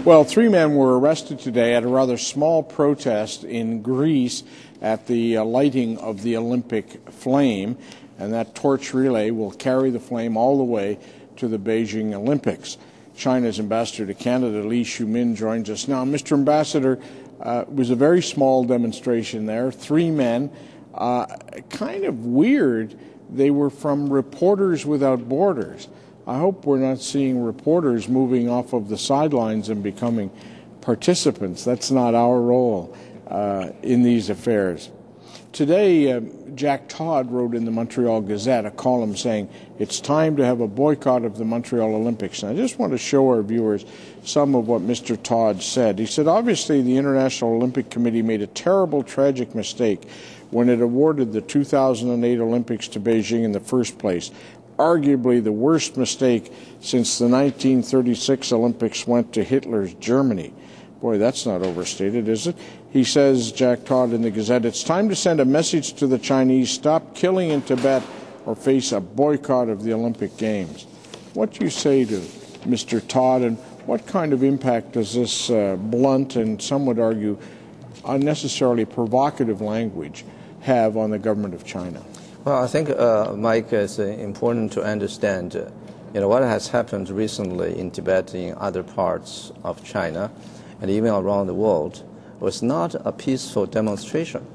Well, 3 men were arrested today at a rather small protest in Greece at the lighting of the Olympic flame, and that torch relay will carry the flame all the way to the Beijing Olympics. China's ambassador to Canada, Lu Shumin, joins us now. Mr. Ambassador, it was a very small demonstration there. 3 men, kind of weird. They were from Reporters Without Borders. I hope we're not seeing reporters moving off of the sidelines and becoming participants. That's not our role in these affairs. Today, Jack Todd wrote in the Montreal Gazette a column saying it's time to have a boycott of the Montreal Olympics. And I just want to show our viewers some of what Mr. Todd said. He said, obviously, the International Olympic Committee made a terrible, tragic mistake when it awarded the 2008 Olympics to Beijing in the first place. Arguably the worst mistake since the 1936 Olympics went to Hitler's Germany. Boy, that's not overstated, is it? He says, Jack Todd in the Gazette, it's time to send a message to the Chinese, stop killing in Tibet or face a boycott of the Olympic Games. What do you say to Mr. Todd, and what kind of impact does this blunt and some would argue unnecessarily provocative language have on the government of China? Well, I think, Mike, it's important to understand what has happened recently in Tibet, in other parts of China, and even around the world, was not a peaceful demonstration.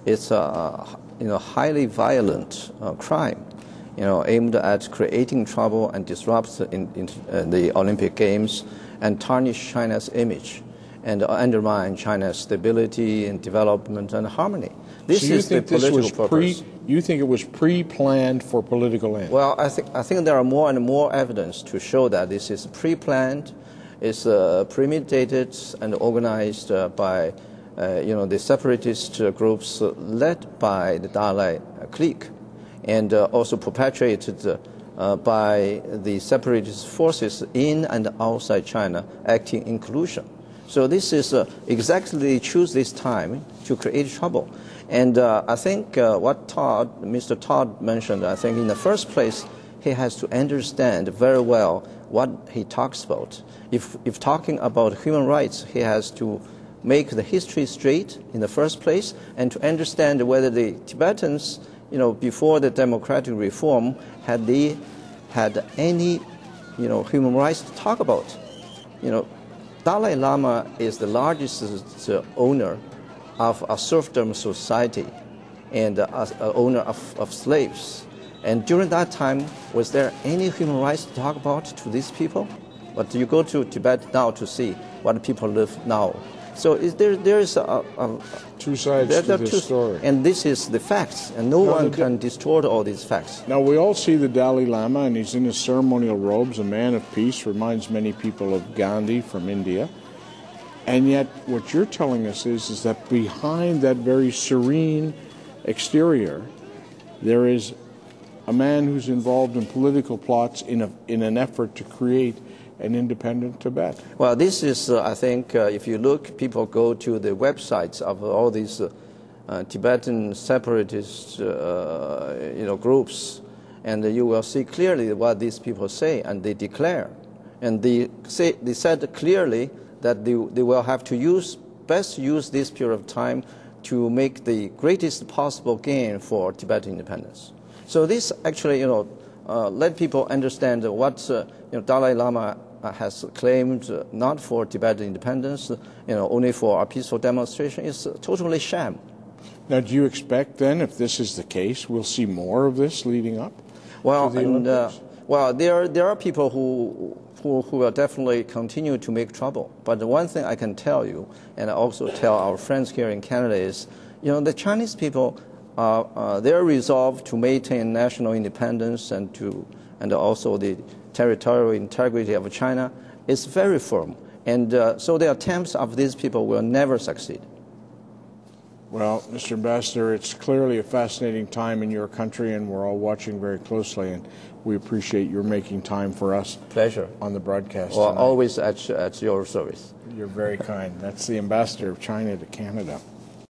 It's a highly violent crime, aimed at creating trouble and disrupt the Olympic Games and tarnish China's image and undermine China's stability and development and harmony. This is the political purpose. You think it was pre-planned for political ends? Well, I think there are more and more evidence to show that this is pre-planned, is premeditated and organized by the separatist groups led by the Dalai clique, and also perpetuated by the separatist forces in and outside China acting in collusion. So this is exactly choose this time to create trouble. And I think what Mr. Todd mentioned, I think in the first place, he has to understand very well what he talks about. If talking about human rights, he has to make the history straight in the first place and to understand whether the Tibetans, before the democratic reform, had any, human rights to talk about. Dalai Lama is the largest owner of a serfdom society and owner of slaves. And during that time, was there any human rights to talk about to these people? But you go to Tibet now to see what people live now. So there is two sides to this story. And this is the facts, and no one can distort all these facts. Now, we all see the Dalai Lama, and he's in his ceremonial robes, a man of peace, reminds many people of Gandhi from India. And yet, what you're telling us is that behind that very serene exterior, there is a man who's involved in political plots in an effort to create an independent Tibet. Well, this is, I think, if you look, people go to the websites of all these Tibetan separatist, groups, and you will see clearly what these people say, and they declare, and they said clearly that they will have to best use this period of time to make the greatest possible gain for Tibetan independence. So this actually, let people understand what Dalai Lama has claimed not for Tibetan independence, only for a peaceful demonstration, is totally sham. Now, do you expect then, if this is the case, we'll see more of this leading up? Well, there are people who will definitely continue to make trouble. But the one thing I can tell you, and I also tell our friends here in Canada, is, the Chinese people they're resolved to maintain national independence and also the territorial integrity of China is very firm. And so the attempts of these people will never succeed. Well, Mr. Ambassador, it's clearly a fascinating time in your country, and we're all watching very closely, and we appreciate your making time for us. Pleasure. On the broadcast Well, tonight. Always at your service. You're very kind. That's the Ambassador of China to Canada.